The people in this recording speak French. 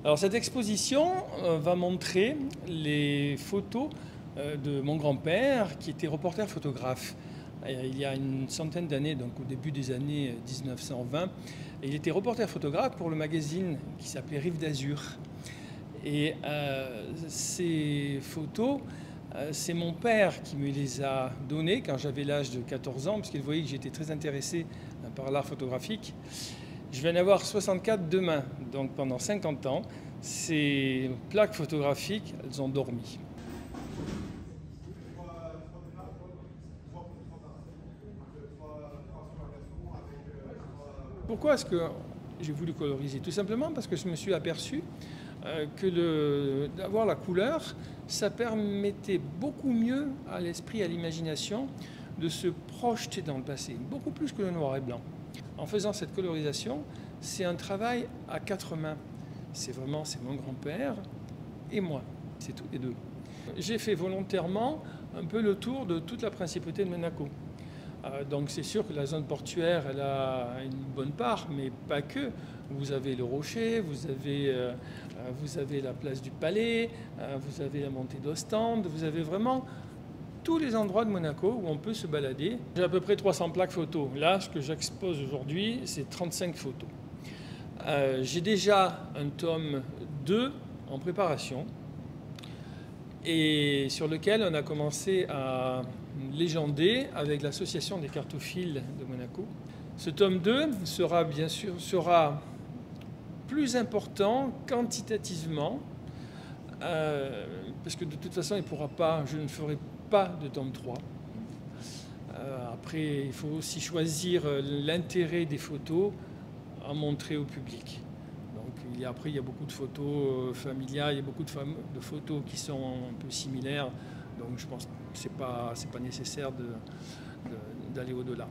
Alors cette exposition va montrer les photos de mon grand-père qui était reporter photographe. Il y a une centaine d'années, donc au début des années 1920, et il était reporter photographe pour le magazine qui s'appelait Rive d'Azur. Et ces photos, c'est mon père qui me les a données quand j'avais l'âge de 14 ans, parce qu'il voyait que j'étais très intéressé par l'art photographique. Je vais en avoir 64 demain, donc pendant 50 ans, ces plaques photographiques, elles ont dormi. Pourquoi est-ce que j'ai voulu coloriser? Tout simplement parce que je me suis aperçu que d'avoir la couleur, ça permettait beaucoup mieux à l'esprit, à l'imagination, de se projeter dans le passé, beaucoup plus que le noir et blanc. En faisant cette colorisation, c'est un travail à quatre mains. C'est mon grand-père et moi, c'est tous les deux. J'ai fait volontairement un peu le tour de toute la principauté de Monaco. Donc c'est sûr que la zone portuaire, elle a une bonne part, mais pas que. Vous avez le Rocher, vous avez la place du Palais, vous avez la montée d'Ostende, vous avez vraiment tous les endroits de Monaco où on peut se balader. J'ai à peu près 300 plaques photos. Là, ce que j'expose aujourd'hui, c'est 35 photos. J'ai déjà un tome 2 en préparation et sur lequel on a commencé à légender avec l'association des cartophiles de Monaco. Ce tome 2 sera bien sûr plus important quantitativement parce que de toute façon je ne ferai pas de tome 3. Après, il faut aussi choisir l'intérêt des photos à montrer au public. Donc, après, il y a beaucoup de photos familiales, il y a beaucoup de photos qui sont un peu similaires. Donc je pense que ce n'est pas nécessaire d'aller au-delà.